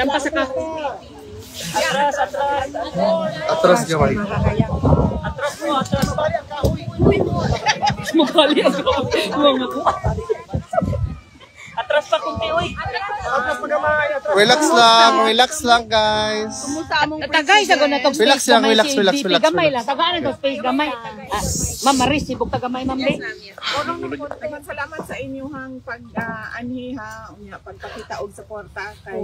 lampas sa kahoy. Atras. Atras gaway. Atras mo, atras. Mabali ang gawin. Atras pa kunti, uy. Relax lang guys. Tagay sa na tong Relax lang, relax. Gamay lang, tagaan na tong space gamay. Ma'am Maris, sibog tagamay ma'am Lee. Salamat sa inyong pag-anhi ha, pagpakita og suporta kay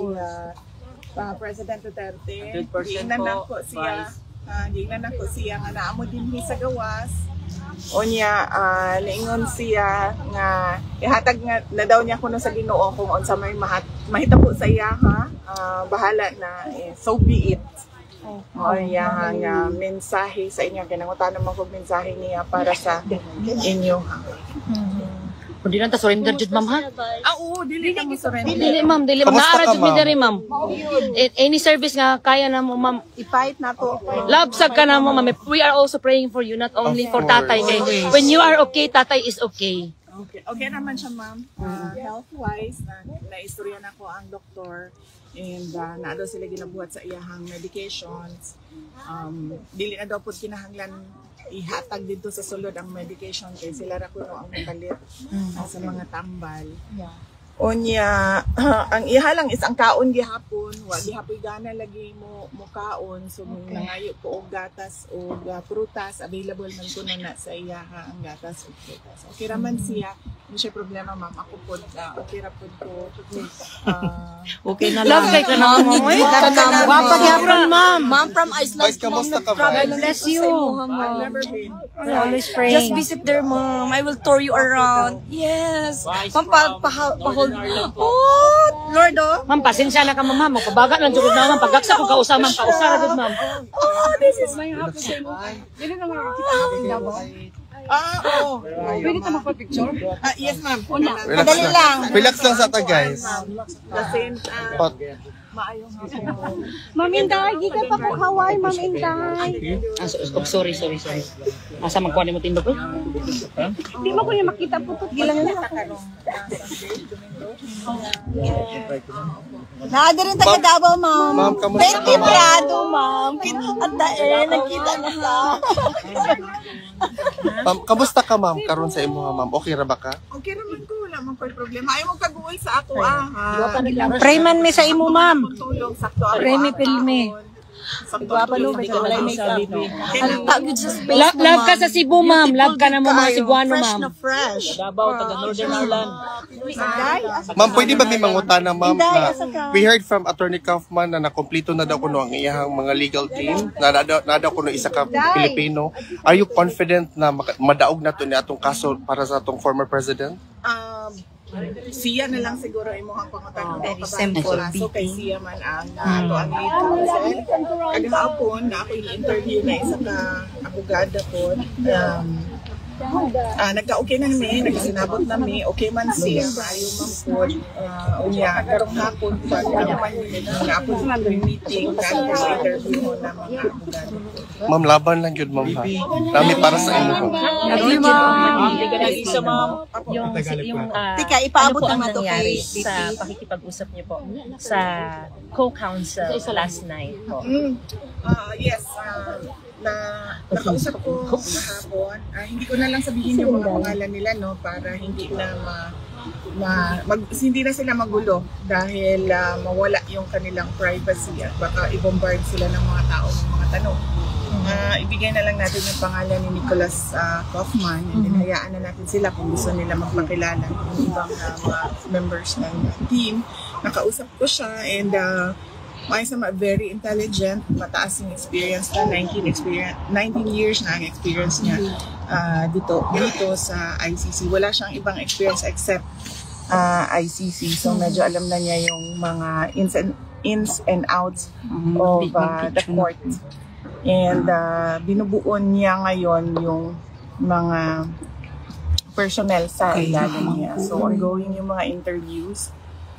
President Duterte. Gingnan ko siya nga naamo dinhi sa gawas. Unya niingon siya nga ihatag nga na daw niya kuno sa Ginoo kung unsa may mahitabo sa iya ha. Bahala na so be it. Iya nga mensahe sa inyo kinangutan naman kog mensahe niya para sa inyo ha. Hindi lang ta surrender jud ma'am ha. Oo, dili ka mo surrender. Dili ma'am, naara jud mi diri ma'am. Any service nga kaya na mo ma'am, I-fight na to. love sag ka na mo ma'am. We are also praying for you, not only for tatay kay when you are okay, tatay is okay. Okay naman siya ma'am. Health-wise, na-istorya na ko ang doktor and na daw sila ginabuhat sa iyahang medications. Dili na daw po kinahanglan ihatag dito sa sulod ang medication kay sila ra kuno ang makalit sa mga tambal. Unya, ang iha lang is ang kaon gihapon, wa gihapoy gana lagi mo kaon so nangayo ko og gatas o prutas available man kuno na sa iya ang gatas ug prutas. Okay ra man siya, hindi siya problema ma'am. Ako pod okay ra pod ko. Okay na lang. Love kay ka na mo. Wapa gyapon ma'am. Ma'am from Iceland. Kamusta ka ba? God bless you. I've never been. We're always praying. Just visit there, ma'am. I will tour you around. Yes. Ma'am, pa-hold. Oh, Lord, oh. Ma'am, pasensya na ka ma'am. Magpabaga lang jud na ma'am. Pagaksa ko kausa ma'am, pausara jud ma'am. Oh, this is my happy. Dili na nga kita daw. Oo. Pwede ka magpa-picture? Yes, ma'am. Madali lang. Relax lang sa ta guys. Kasi maayong hapon. Ma'am Inday, gikan pa po Hawaii, Ma'am Inday. Sorry. Asa magkuha mo tindog ko? Hindi mo ko niya makita po ito. Gilang na ako. Naada rin taga Davao, ma'am. Ma'am, kamusta ka, ma'am? Prado, ma'am. At nagkita na sa. Ma'am, kamusta ka ma'am karon sa imo ma'am? Okay ra ba ka? Okay naman ko, wala mang problema. Ayaw mong kaguol sa ako ha. Pray man mi sa imo ma'am. Tulong sakto ako. Pray mi pilmi. Igwapa no, may wala make-up. Love ka sa Cebu ma'am. Love ka na mo mga Cebuano Fresh ma'am. na fresh. Davao, taga Northern Ireland. Ma'am, pwede ba may mangutana ma'am na we heard from Attorney Kaufman na nakompleto na daw kuno ang iyang mga legal team. Na daw kuno isa ka Pilipino. Are you confident na madaog na to ni atong kaso para sa atong former president? Siya na lang siguro imuhang pangutan. Very simple. So kay siya man ang ang lead counsel. Kagahapon na ako i-interview na isa ka abogada po. Nagka-okay na kami, nagsinabot na kami, okay man siya, ayaw man po. Unya, karong hapon pa, hapon na meeting, interview mo na mga abogado. Ma'am, laban lang yun ma'am ha. Kami para sa inyo. Agree ma'am. Isa ma'am. Tika, ipaabot ano po ang naman to nangyari kay sa pakikipag-usap niyo po sa co-counsel last night po? Yes, nakausap ko kahapon. Hindi ko na lang sabihin yung mga pangalan nila no para hindi na hindi na sila magulo dahil mawala yung kanilang privacy at baka i-bombard sila ng mga tao ng mga tanong. Ibigay na lang natin yung pangalan ni Nicholas Kaufman and then hayaan na natin sila kung gusto nila magpakilala ng ibang mga members ng team. Nakausap ko siya and maayos naman, very intelligent, mataas yung experience na, 19 years na ang experience niya dito sa ICC. Wala siyang ibang experience except ICC. So medyo alam na niya yung mga ins and outs of the court. And binubuon niya ngayon yung mga personnel sa ilalim niya. So ongoing yung mga interviews.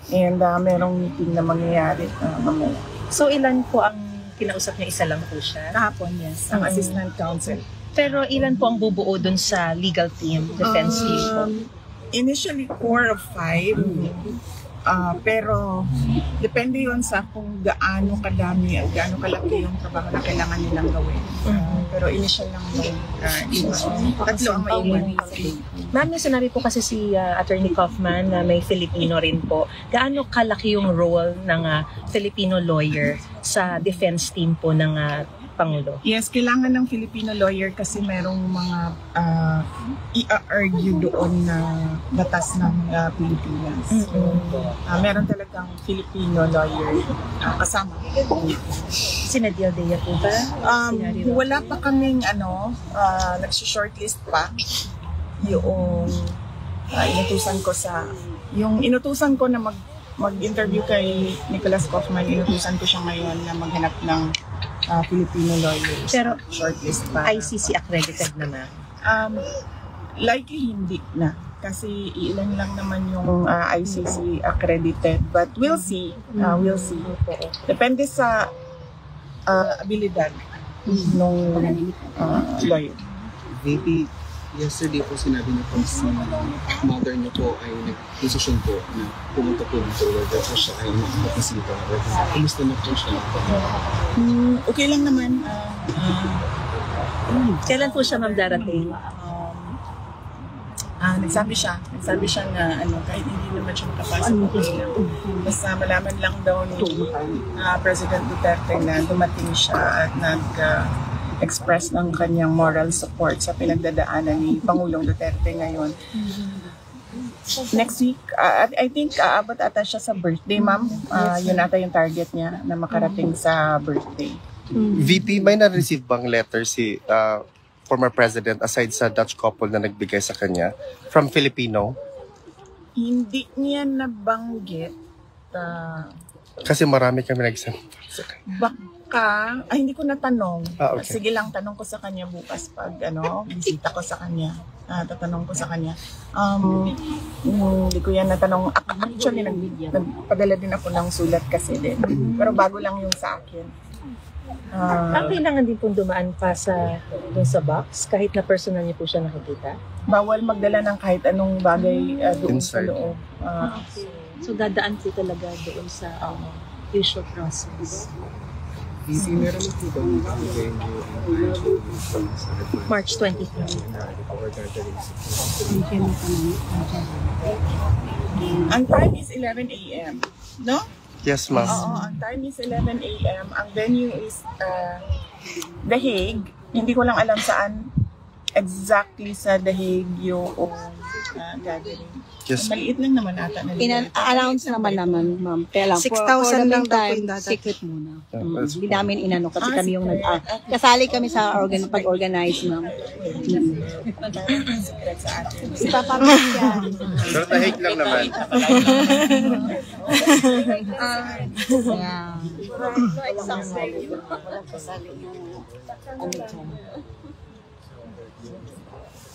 And merong meeting na mangyayari mamaya. So ilan po ang kinausap niya? Isa lang po siya? Kahapon, yes. Ang assistant counsel. Pero ilan po ang bubuo dun sa legal team, defense team po? Initially, 4 of 5. Pero depende yon sa kung gaano kadami o gaano kalaki yung trabaho na kailangan nilang gawin. Pero initial lang yung tatlo ang maiwan. Ma'am, yung sinabi po kasi si Attorney Kaufman na may Filipino rin po. Gaano kalaki yung role ng Filipino lawyer sa defense team po ng Pangulo? Yes, kailangan ng Filipino lawyer kasi merong mga i-argue doon na batas ng Pilipinas. So, meron talagang Filipino lawyer kasama. Sinadil Dea po ba? Wala pa kaming nagsi-shortlist pa yung inutusan ko na mag-interview kay Nicholas Kaufman. Inutusan ko siya ngayon na maghanap ng Filipino lawyers. Pero shortlist pa. ICC accredited naman. Likely hindi na. Kasi ilan lang naman yung ICC accredited. But we'll see. We'll see. Depende sa abilidad ng lawyer. VP, yesterday po sinabi niyo po si mother niyo po ay nag-decision po na pumunta po ng Tulad at siya ay makakapasita. Kumusta na po siya? Okay lang naman. Kailan po siya, ma'am, darating? Nagsabi siya na kahit hindi naman siya makapasok, basta malaman lang daw ni President Duterte na dumating siya at express ng kanyang moral support sa pinagdadaanan ni Pangulong Duterte ngayon. Next week, I think aabot ata siya sa birthday, ma'am. Yun ata yung target niya na makarating sa birthday. VP, may na-receive bang letter si former president aside sa Dutch couple na nagbigay sa kanya from Filipino? Hindi niya nabanggit. Kasi marami kami nagsampa sa kanya. Baka, hindi ko natanong. Okay. Sige lang, tanong ko sa kanya bukas pag bisita ko sa kanya. Tatanong ko sa kanya. Hindi ko yan natanong. Actually, nagpadala din ako ng sulat kasi din. Pero bago lang yung sa akin. Kailangan din pong dumaan pa dun sa box kahit na personal niyo po siya nakikita? Bawal magdala ng kahit anong bagay doon sa loob. So dadaan po talaga doon sa usual process. VP, meron na po ba venue March 23. Ang time is 11 a.m. No? Yes, ma'am. Oo, ang time is 11 a.m. Ang venue is The Hague. Hindi ko lang alam saan exactly sa The Hague yung gathering. Yes. Maliit lang naman ata. Announce naman, ma'am. Kaya lang, 6,000 lang time, dapat secret muna. That's Hindi namin inano kasi kami yung kasali kami sa pag-organize, ma'am. Secret sa atin. Ipapapit yan. Pero tahik lang naman.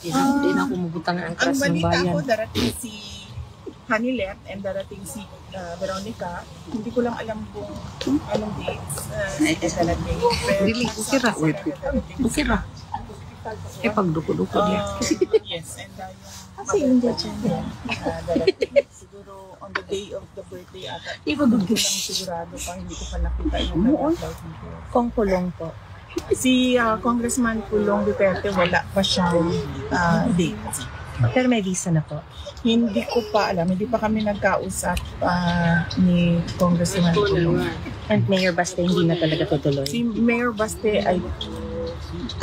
Yeah. Hindi na kumubutang ang Ang kras ng balita bayan. ko, darating si Hanilet and darating si Veronica. Hindi ko lang alam kung anong dates darating. Dili, sira. Sira. Pagduko-duko niya. Yes, and Kasi hindi dyan. darating. Siguro on the day of the birthday ata. Hindi ko lang sigurado pa, hindi ko pa nakita yung Kong Pulong po. Si Congressman Pulong Duterte, wala pa siyang date. Pero may visa na po. Hindi ko pa alam, hindi pa kami nagkausap ni Congressman Pulong. And Mayor Baste hindi na talaga tutuloy. Si Mayor Baste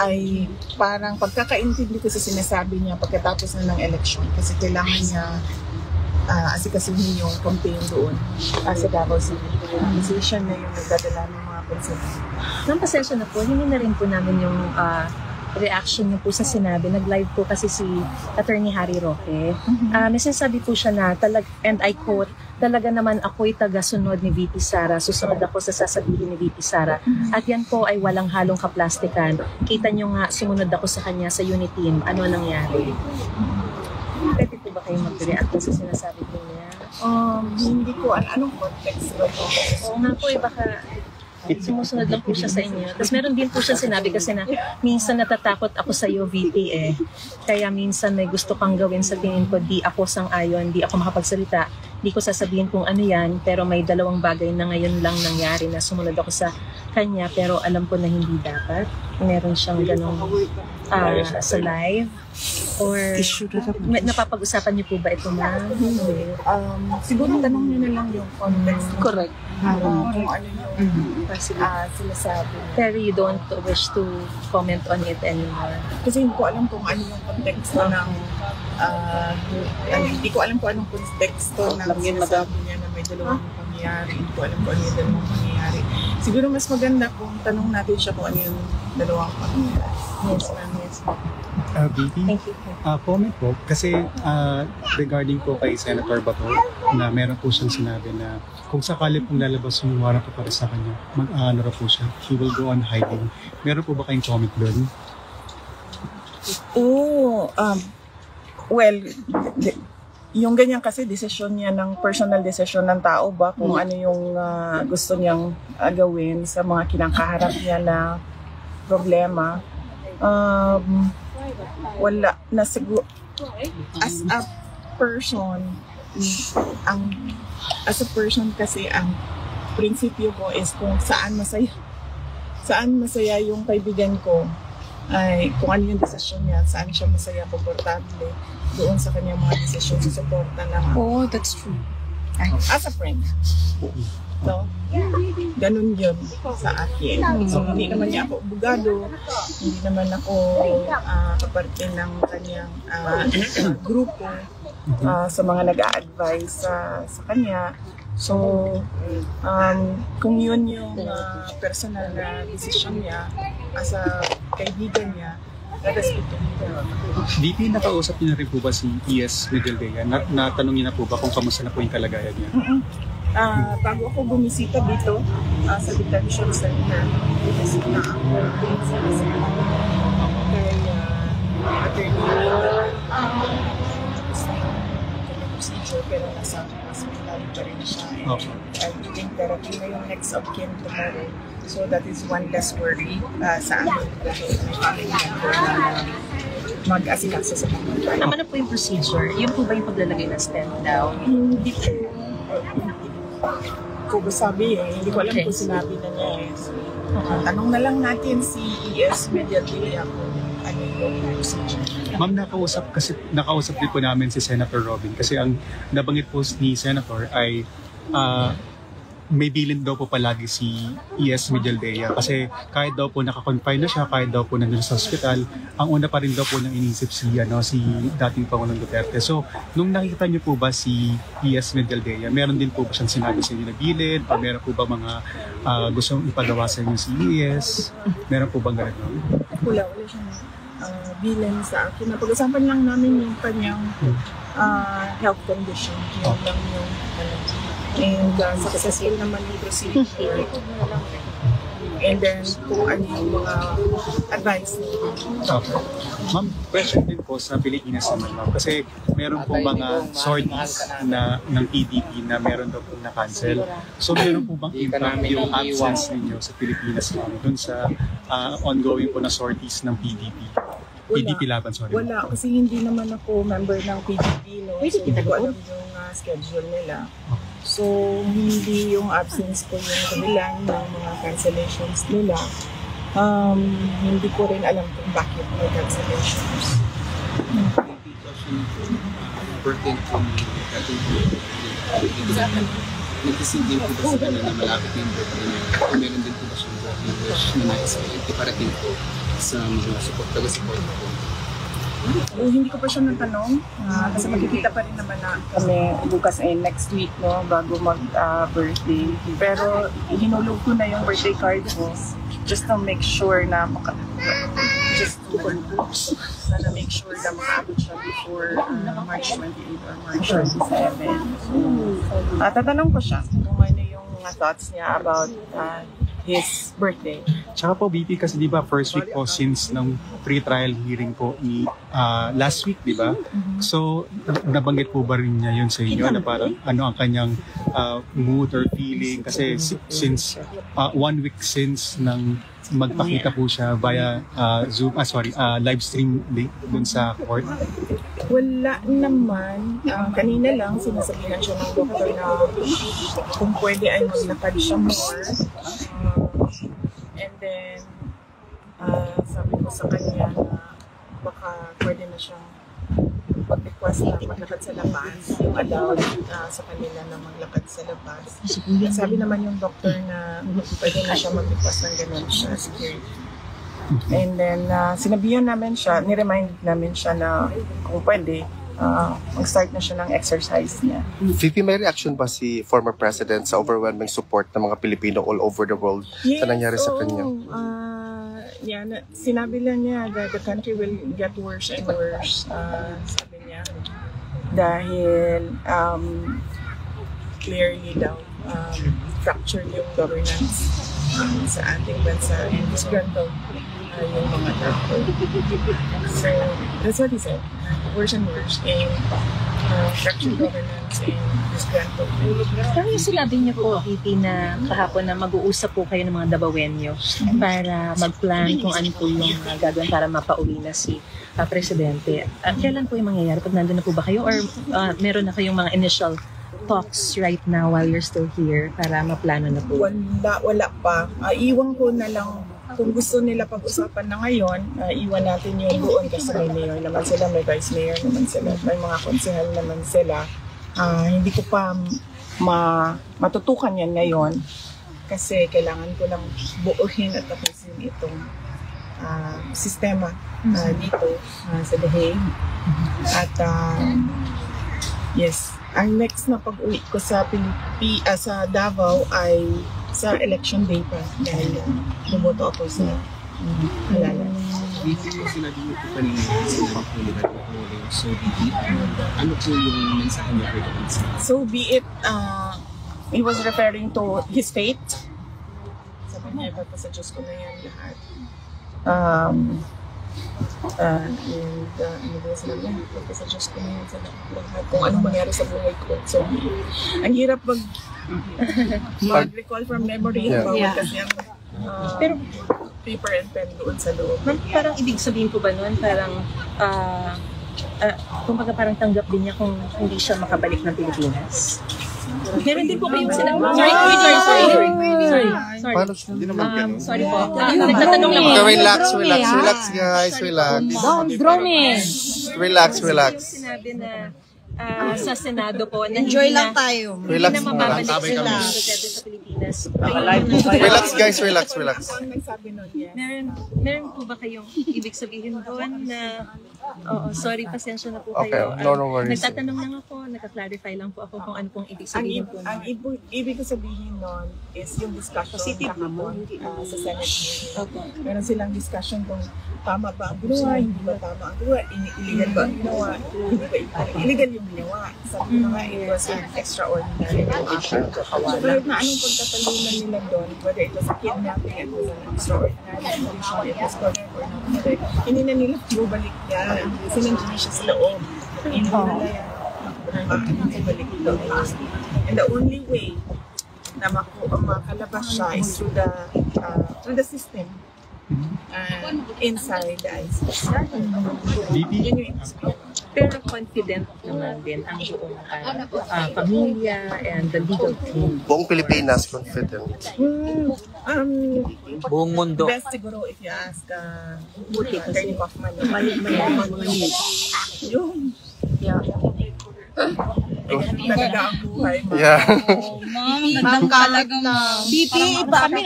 ay parang pagkakaintindi ko sa sinasabi niya pagkatapos na ng election kasi kailangan niya asikasuhin yung campaign doon sa Davao City. Decision na yung nagdadala ng mga presidente. Nang pasensya na po, hindi na rin po namin yung reaction niyo po sa sinabi. Nag-live po kasi si Attorney Harry Roque. May sinasabi po siya na, and I quote, talaga naman ako'y taga-sunod ni VP Sara. Susunod ako sa sasabihin ni VP Sara. At yan po ay walang halong kaplastikan. Kita niyo nga, sumunod ako sa kanya sa unit team. Ano nangyari? Pwede po ba kayo mag-react sa sinasabi po niya? Hindi ko anong context ba ito? Oo nga po, baka sumusunod lang po siya sa inyo. Tapos meron din po siya sinabi kasi na minsan natatakot ako sa iyo, VP eh. Kaya minsan may gusto kang gawin sa tingin ko, di ako sang-ayon, di ako makapagsalita. Hindi ko sasabihin kung ano yan, pero may dalawang bagay na ngayon lang nangyari na sumunod ako sa kanya, pero alam ko na hindi dapat. Meron siyang ganong sa live. Or napapag-usapan niyo po ba ito na? Siguro tanong niyo na lang yung context. Correct. Kung ano yung sinasabi. Pero you don't wish to comment on it anymore. Kasi hindi ko alam kung ano yung konteksto ng hindi ko alam kung anong konteksto ng sinasabi niya na may dalawang pangyayari. Hindi ko alam kung ano yung dalawang pangyayari. Siguro mas maganda kung tanong natin siya kung ano yung dalawang pangyayari. Yes, ma'am. Yes, ma'am. Vivi, Thank you. comment po, kasi regarding po kay Senator Bato, na meron po siyang sinabi na kung sakali pong lalabas yung warrant po para sa kanya, mag-ano ra po siya, he will go on hiding. Meron po ba kayong comment doon? Well, yung ganyan kasi desisyon niya ng personal decision ng tao ba kung ano yung gusto niyang gawin sa mga kinakaharap niya na problema. Wala na siguro as a person kasi ang prinsipyo ko is kung saan masaya yung kaibigan ko ay kung ano yung desisyon niya, saan siya masaya, komportable doon sa kanyang mga desisyon, susuporta lang ako. Oh, that's true. As a friend. So, ganun yun sa akin. So, hindi naman niya ako abogado, hindi naman ako kaparte ng kanyang grupo sa mga nag-a-advise sa kanya. So, kung yun yung personal na decision niya as a kaibigan niya, respeto niya. VP, nakausap niyo na rin po ba si E.S. Medaldea? Natanong niyo na po ba kung kamusta na po yung kalagayan niya? Bago ako bumisita dito sa detention center, bumisita ako sa kay attorney procedure, pero nasa hospital pa rin siya. I think therapy na yung next of kin tomorrow. So that is one less worry sa amin. Kasi may family member na mag-asikaso sa mga. Naman na po yung procedure? Yun po ba yung paglalagay ng stand down? Hindi ko sabi hindi ko alam kung sinabi na niya tanong na lang natin si E.S. Medaldea kung ano yung procedure. Ma'am, nakausap din po namin si Senator Robin kasi ang nabanggit po ni Senator ay may bilin daw po palagi si E.S. Medaldea kasi kahit daw po nakakonfine na siya, kahit daw po nandun sa hospital, ang una pa rin daw po nang inisip si dating Pangulong Duterte. So, nung nakita niyo po ba si E.S. Medaldea, meron din po ba siyang sinabi sa inyo na bilin? O meron po ba mga gustong ipagawa sa inyo si E.S.? Meron po bang gano'n? Wala siyang bilin sa akin. Napag-usapan lang namin yung kanyang health condition. Yun lang yung and successful naman yung procedure. And then, kung ano yung mga advice niya. Okay. Ma'am, question din po sa Pilipinas naman, ma'am. Kasi meron po mga sorties ng PDP na meron daw po na-cancel. So, meron po bang impact yung absence ninyo sa Pilipinas, ma'am, dun sa ongoing po na sorties ng PDP? PDP laban, sorry. Wala, kasi hindi naman ako member ng PDP, no? So, hindi ko alam yung schedule nila. So, hindi yung absence ko yung dahilan ng mga cancellations nila. Hindi ko rin alam kung bakit may cancellations. Birthday ko nagsisigil po ba sila na malapit yung birthday niya? O meron din po ba siyang birthday wish na nais parating po sa mga taga-support po? Hindi ko pa siya natanong kasi makikita pa rin naman na kami bukas next week bago mag-birthday. Pero hinulog ko na yung birthday card ko just to make sure na make sure na makaabot siya before March 28 or March 27. Tatanong ko siya kung ano yung mga thoughts niya about his birthday. Tsaka po, BP, kasi di ba first week po since ng pre-trial hearing po ni last week, di ba? So, nabanggit po ba rin niya yun sa inyo na parang ano ang kanyang mood or feeling? Kasi since 1 week since nang magpakita po siya via Zoom, live stream dun sa court. Wala naman. Kanina lang, sinasabihan siya ng doktor na kung pwede ay maglakad siya more. And then, sabi ko sa kanya na baka pwede na siyang mag-request na maglakad sa labas. Yung allowed sa kanila na maglakad sa labas. At sabi naman yung doktor na pwede na siya mag-request ng ganun siya, security. And then, sinabihan namin siya, niremind namin siya na kung pwede, mag-start na siya ng exercise niya. VP, may reaction ba si former President sa overwhelming support ng mga Pilipino all over the world sa nangyari sa kanya? Sinabi lang niya that the country will get worse and worse, sabi niya. Dahil clearly daw, fractured yung governance sa ating bansa and disgruntled yung mga tao. So, that's what he said. Worse and worse and fractured governance and disgruntled. Pero yung sinabi niyo po, VP, na kahapon na mag-uusap po kayo ng mga Dabawenyo para mag-plan kung ano po yung gagawin para mapauwi na si Presidente. Kailan po yung mangyayari? Pag nandun na po ba kayo? Or meron na kayong mga initial talks right now while you're still here para maplano na po? Wala pa. Iwan ko na lang kung gusto nila pag-usapan na ngayon, iwan natin yun doon kasi may mayor naman sila, may vice mayor naman sila, may mga konsehal naman sila. Hindi ko pa matutukan yan ngayon kasi kailangan ko lang buuhin at tapusin itong sistema dito sa The Hague. At yes, ang next na pag-uwi ko sa sa Davao ay sa election day pa dahil bumoto ako sa halala. Dito yung sinabi mo po kanina sa Napolitan Polling, so be it. Ano po yung mensahe niya kay Bansa? So be it, he was referring to his fate. Sabi niya, iba pa sa Diyos ko na yan lahat. And ano ba sinabi niya, iba pa sa Diyos ko na yan sa lahat. Kung anong mangyari sa buhay ko. So be it. Ang hirap mag-recall from memory yung bawat kasi ang pero paper and pen doon sa loob. Parang ibig sabihin po ba nun, parang kumbaga parang tanggap din niya kung hindi siya makabalik ng Pilipinas? Meron din po kayong sinabi. Sorry po. Nagtatanong lang po. Relax guys, relax. Relax. Sinabi na sa Senado po na enjoy lang tayo. Hindi na mababalik sila sa Pilipinas. Relax guys, relax. Meron po ba kayong ibig sabihin doon na sorry, pasensya na po kayo. Okay, no worries. Nagtatanong lang ako, nagka-clarify lang po ako kung ano pong ibig sabihin po. Ang ibig ko sabihin nun is yung discussion sa Senate. Meron silang discussion kung tama ba ang ginawa, hindi ba tama ang ginawa, illegal ba ang ginawa, hindi ba illegal yung ginawa. Sabi ko nga, it was an extraordinary action. So kahit na anong pagtatalunan nila doon, whether it was a kidnapping, it was an extraordinary condition, it was correct or not, hindi na nila bubalik yan. Sinandiyan siya sa loob. Hindi nila yan bubalik doon. And the only way na makalabas siya is through the system. Inside the ICC. Yun yung pero confident naman din ang buong pamilya and the legal team. Buong Pilipinas confident. Buong mundo. Best siguro if you ask Attorney Kaufman. Yun. Yeah. Talaga ang buhay. Yeah. Ma'am, kalag na. BP, kami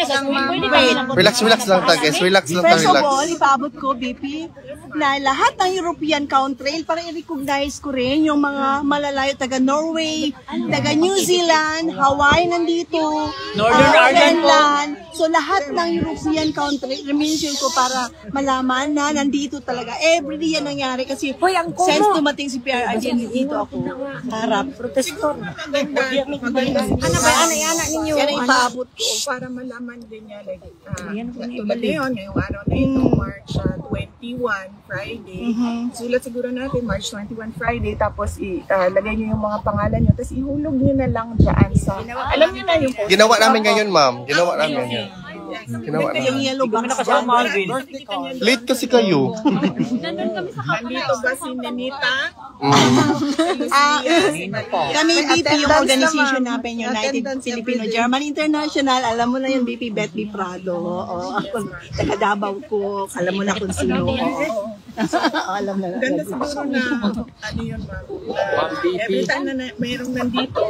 Relax lang ta guys. Relax. First of all, ipaabot ko, BP, na lahat ng European country, para i-recognize ko rin yung mga malalayo, taga Norway, taga New Zealand, Hawaii nandito, Northern Ireland po. So lahat ng European country, i-mention ko para malaman na nandito talaga. Every day yan nangyari kasi since dumating si PRRD, dito ako harap. Protestor. Ano ba yan ninyo? Yan ang ipaabot ko. Para malaman din niya, like, tulad ngayon, ngayong araw na ito, March 21, Friday. Sulat siguro natin, March 21, Friday, tapos lagay niyo yung mga pangalan niyo, tapos ihulog niyo na lang dyan sa, alam niyo na yung post. Ginawa namin ngayon, ma'am. Ginawa namin ngayon. Ginawa na. Yung yellow box. Late kasi kayo. Nandito ba si Nenita? Kami BP, yung organization natin, United Filipino-German International. Alam mo na yung BP BP Prado. Oo, ako, taga Davao ko. Alam mo na kung sino. Alam na. Ganda siguro na, ano yun ma'am, every time na mayroong nandito,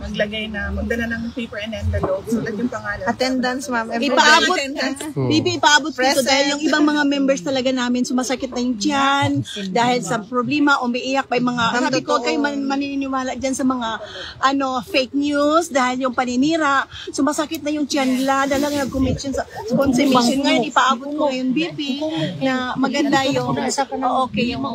magdala ng paper and envelope, sulat yung pangalan. Attendance, ma'am. Ipaabot, BP, ipaabot ko ito dahil yung ibang mga members talaga namin sumasakit na yung tiyan dahil sa problema, umiiyak pa yung mga, sabi ko kayo maniniwala dyan sa mga fake news dahil yung paninira, sumasakit na yung tiyan nila dahil lang nag-commission sa consummation. Ngayon, ipaabot ko ngayon BP na maganda yung okay yung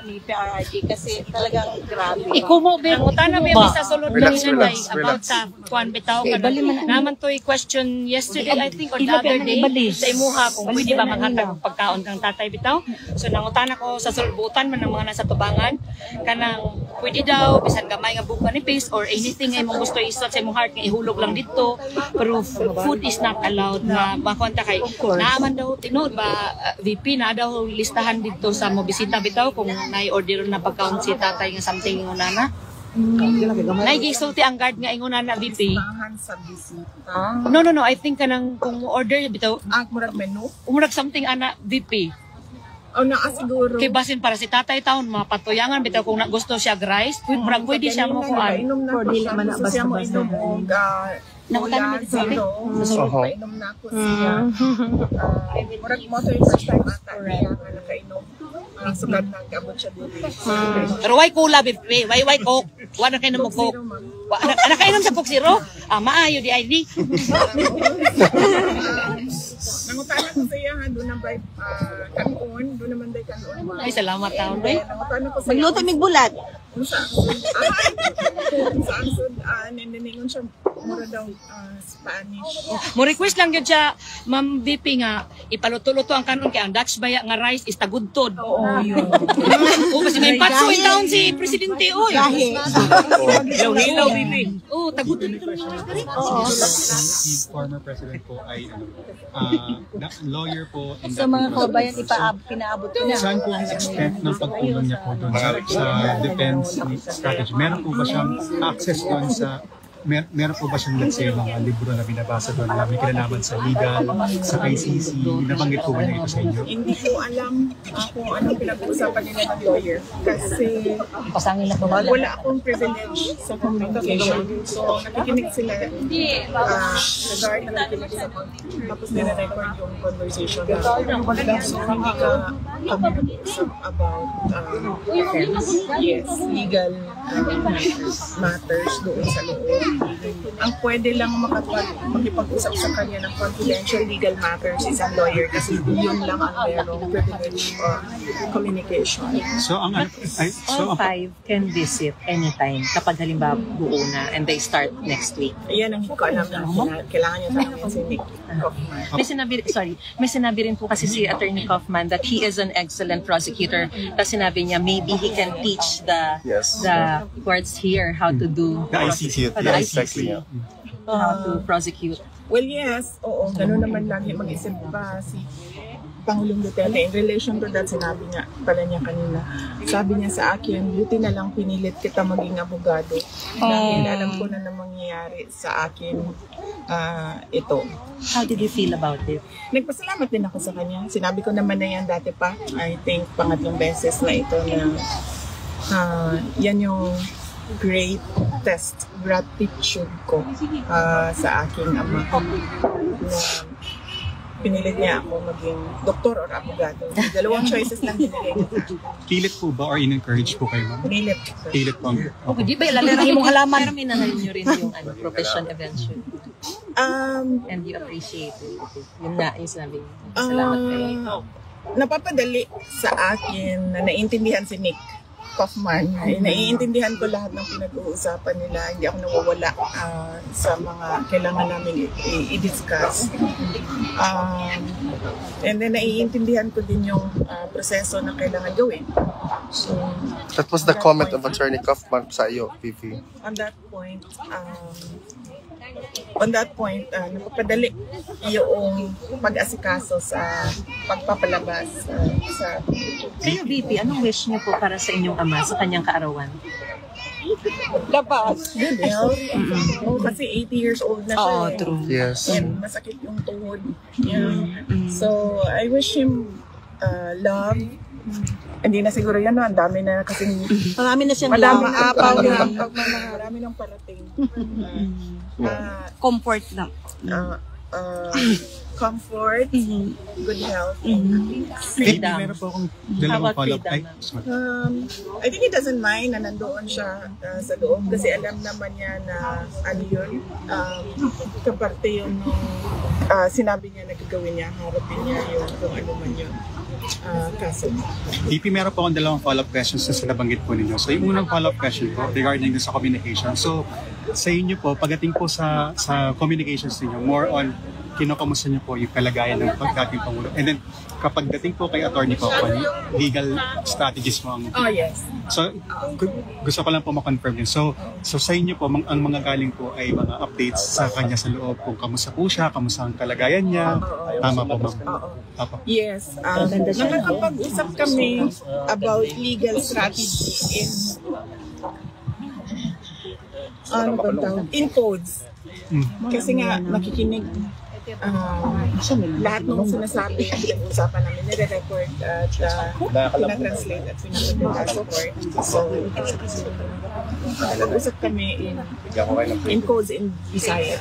ni PRRD kasi talagang grabe. Ikumo birutan na may sa sulod lang Relax, yun relax, about relax. sa kuan bitaw ka naman to'y question yesterday I think or the other day sa imuha kung pwede ba maghatag og pagkaon kang tatay bitaw. So nangutan ako sa sulbutan man ng mga nasa tubangan kanang pwede daw bisan gamay nga buka ni face or anything nga imong gusto isot sa imong heart nga ihulog lang dito pero food is not allowed na makonta kay naaman daw tinud ba VP na daw listahan dito sa mo bisita bitaw kung nai-order na pagkaon si tatay nga something ingon na. Naigisulti ang guard nga ingon na VP. Listahan sa bisita. No, I think kanang kung order bitaw Murag menu? umurag something ana VP. O naa siguro. Kay basin para si tatay taon mga patuyangan bitaw kung gusto siya rice, pwede siya mo kuan. Inom na ko siya. Gusto siya mo inom og Nakutan mo dito, painom na ako siya. Murag mo ito yung first time ata niya nga nakainom. Sugat na kabot siya dito. Pero why cola VP? Why coke? Wala kayo mo coke. Ana kainom sa Coke Zero? Maayo di ID. Nangutana ko sa iya, doon na ba kanon, doon naman day kanon. Ay salamat taon bay. Nangutana ko sa iya. Magluto mig bulat. Kung saan sud, niningon siya, mura daw Spanish. Mo request lang gyud siya Ma'am VP nga ipaluto-luto ang kanon kay ang Dutch baya nga rice is tagudtod. Oo, yun. O kasi may patsoy taon si presidente oy. Gahi. Hilaw VP. Oh, tagudtod ito ng rice kari. Si former president po ay lawyer po. Sa mga kabayan, pinaabot ko na. Saan po ang extent ng pagtulong niya po doon sa defense strategy? Meron po ba siyang access doon sa meron po ba siyang let's say mga libro na binabasa doon na may kinalaman sa legal, sa ICC? Nabanggit po ba niya ito sa inyo? Hindi ko alam kung anong pinag-uusapan nila ng lawyer kasi wala akong privilege sa communication. So, nakikinig sila sa guard na nakikinig sa tapos nire-record yung conversation na so, hindi ka mag-usap about legal matters doon sa loob. Ang pwede lang makipag-usap sa kanya ng confidential legal matters is ang lawyer kasi yun lang ang merong privilege or communication. So ang All five can visit anytime kapag halimbawa buo na and they start next week. Ayan ang hindi ko alam na kailangan niya tanongin si Nick Kaufman. May sinabi rin po kasi si Attorney Kaufman that he is an excellent prosecutor. Tapos sinabi niya maybe he can teach the courts here how to do The ICC. Exactly. how to prosecute. Well, yes. Oo. Ganun naman lagi mag-isip pa si Pangulong Duterte. In relation to that, sinabi niya pala niya kanina. Sabi niya sa akin, buti na lang pinilit kita maging abogado. Dahil alam ko na mangyayari sa akin ito. How did you feel about it? Nagpasalamat din ako sa kanya. Sinabi ko naman na yan dati pa. I think pangatlong beses na ito na yan yung greatest gratitude ko sa aking ama na pinilit niya ako maging doktor or abogado. Dalawang choices lang pinili niya. Pilit po ba or in-encourage po kayo? Pinilit. Pilit po. Okay, di ba ilalarahin mong halaman? Pero minahal niyo rin yung profession eventually. And you appreciate it. Yun na, yung sabi niyo. Salamat kayo. Napapadali sa akin na naiintindihan si Nick Kaufman. Naiintindihan ko lahat ng pinag-uusapan nila. Hindi ako nawawala sa mga kailangan namin i-discuss. And then naiintindihan ko din yung proseso na kailangan gawin. So, That was the comment of Attorney Kaufman sa iyo, Vivi. on that point, on that point, napapadali yung pag-asikaso sa pagpapalabas sa Kayo, VP, anong wish niyo po para sa inyong ama sa kanyang kaarawan? labas. Good health. Kasi 80 years old na siya. true. Yes. And masakit yung tuhod. Yeah. So, I wish him love. Hindi na siguro yan, no? Ang dami na kasi Marami na siyang madami love. apaw na. Marami nang parating. Comfort lang. Comfort, good health. VP, meron po akong dalawang follow-up. Ay, sorry. I think he doesn't mind na nandoon siya sa loob kasi alam naman niya na ano yun, kaparte yun nung sinabi niya na gagawin niya, harapin niya yung kung ano man yun. Kaso. VP, meron po akong dalawang follow-up questions na sinabanggit po ninyo. So yung unang follow-up question po regarding sa communication. So sa inyo po, pagdating po sa communications ninyo, more on kinukamusta niyo po yung kalagayan ng dating Pangulo. And then, kapag dating po kay Attorney Coffman, legal strategies mo ang... Oh, yes. So, gusto ko lang po ma-confirm yun. So sa inyo po, ang mga galing po ay mga updates sa kanya sa loob, kung kamusta po siya, kamusta ang kalagayan niya. Tama po, ma'am. Opo. Yes. Nakakapag-usap kami about legal strategy in codes. Kasi nga, nakikinig lahat ng sinasabi ang pinag-usapan namin, nire-record at pinatranslate at pinapag-support. So, nag-usap kami in codes in Bisaya.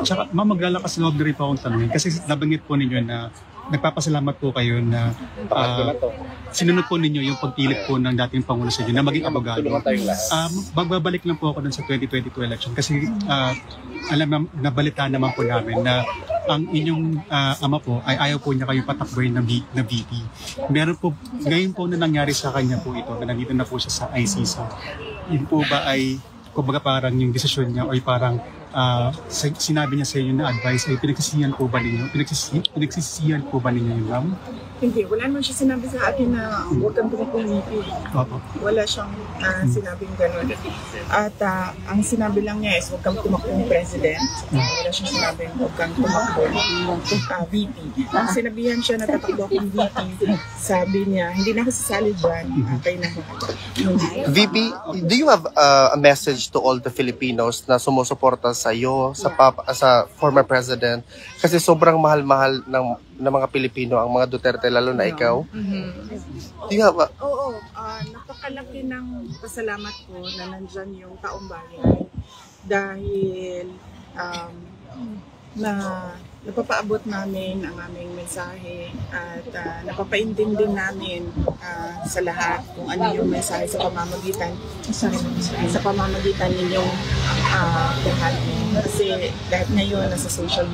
Tsaka, ma'am, maglalakas loob na rin po akong tanongin kasi nabanggit po ninyo na nagpapasalamat po kayo na sinunod po ninyo yung pagpilit po ng dating Pangulo sa inyo na maging abogado. Magbabalik lang po ako dun sa 2022 election kasi alam nabalita naman po namin na ang inyong ama po ay ayaw po niya kayong patakboy na VP. Meron po, ngayon po na nangyari sa kanya po ito, na nandito na po siya sa ICC. Yun po ba ay, kumbaga parang yung desisyon niya ay parang sinabi niya sa inyo na advice ay pinagsisihan po ba ninyo? Pinagsisihan po ba ninyo yung ma'am? Hindi, wala naman siya sinabi sa akin na huwag kang pumipili. Wala siyang sinabing gano'n. At ang sinabi lang niya is huwag kang tumakbong president. Wala siyang sinabing huwag kang tumakbong VP. Ang sinabihan siya na tatakbo akong VP, sabi niya, hindi na ako sasali dyan, kay na VP, do you have a message to all the Filipinos na sumusuporta sa iyo, sa former president? Kasi sobrang mahal-mahal ng mga Pilipino ang mga Duterte, lalo na ikaw. Do you have Oo, napakalaki ng pasalamat ko na nandyan yung taong bayan dahil na napapaabot namin ang aming mensahe at napapaintindi namin sa lahat kung ano yung mensahe sa pamamagitan ninyong lahat. Kasi lahat ngayon nasa social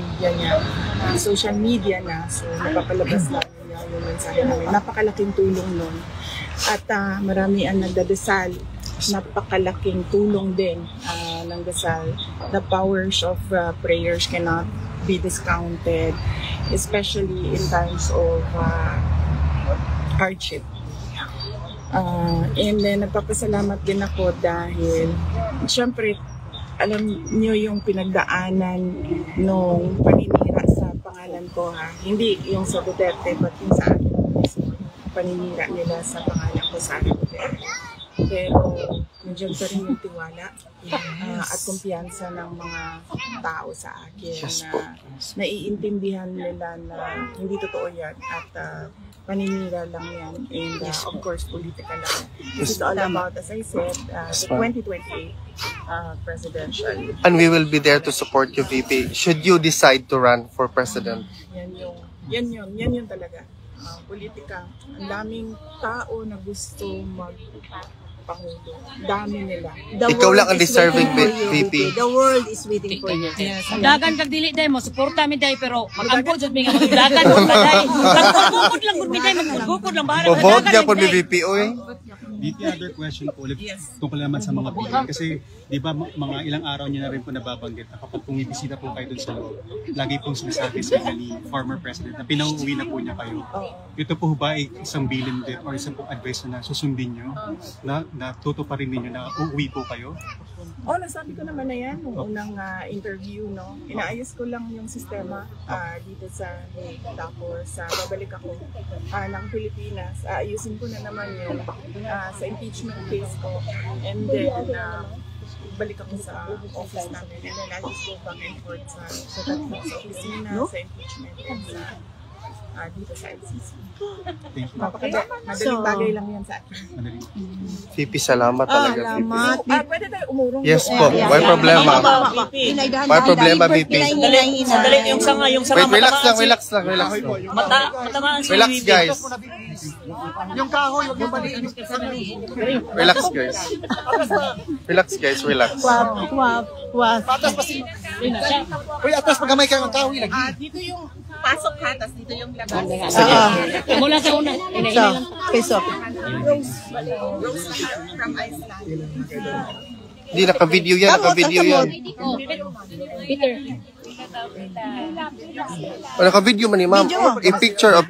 media na, so napapalabas namin yung mensahe namin. Napakalaking tulong nun. At marami ang nagdadasal. Napakalaking tulong din ng dasal. The powers of prayers cannot be discounted, especially in times of hardship. And then nagpapasalamat din ako dahil syempre alam niyo yung pinagdaanan nung paninira sa pangalan ko, hindi yung sa Duterte but yung sa akin mismo, paninira nila sa pangalan ko sa akin Duterte. Pero nandiyan pa rin yung tiwala at kumpiyansa ng mga tao sa akin na naiintindihan nila na hindi totoo yan at paninira lang yan, and of course political lang. This is all about, as I said, the 2028 presidential. And we will be there to support you, VP, should you decide to run for president. Yan yun talaga. Politika. Ang daming tao na gusto Pangulo. Dami nila. Ikaw lang ang deserving VP. The world is waiting for you. Yes. Dagan kag dili day mo, suporta mi day pero mag-angkod jud mi nga dagan mo day. Magkukod lang gud mi day, magkukod lang bahara. Vote niya po ni VP, oy. VP, other question po ulit tungkol naman sa mga PN. Kasi di ba mga ilang araw niyo na rin po nababanggit na kapag pumibisita po kayo dun sa loob, lagi pong sinasabi sa ni former president na pinauuwi na po niya kayo. Ito po ba ay isang bilin din or isang pong advice na susundin niyo na tuto pa rin ninyo na uuwi po kayo? Nasabi ko naman na yan nung unang interview, no? Inaayos ko lang yung sistema dito sa Hague. Tapos babalik ako ng Pilipinas. Ayusin ko na naman yung sa impeachment case ko. And then, balik ako sa office namin. And then, I just go back and forth sa opisina, sa impeachment, and dito sa LCC. Madaling bagay lang yan sa akin. VP, salamat talaga, VP. Salamat. Pwede tayo umurong. Yes po, may problema. May problema, VP. Sandali, yung sanga Wait, relax lang. matamaan si Relax, VP. guys. Yung kahoy, wag yung balikin. Relax, guys. Relax. Wap. Patas pa si... Uy, atas pagamay kayo ng kahoy lagi. Dito yung pasok ha, tapos dito yung labas. Mula sa una. Pesok. Rose from Iceland. Hindi, naka-video yan. Peter. Naka-video man ni ma'am. Picture na.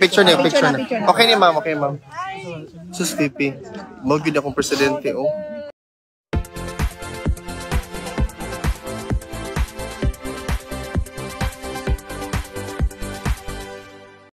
Okay ni ma'am. Sus, VP. Mag-yun akong presidente,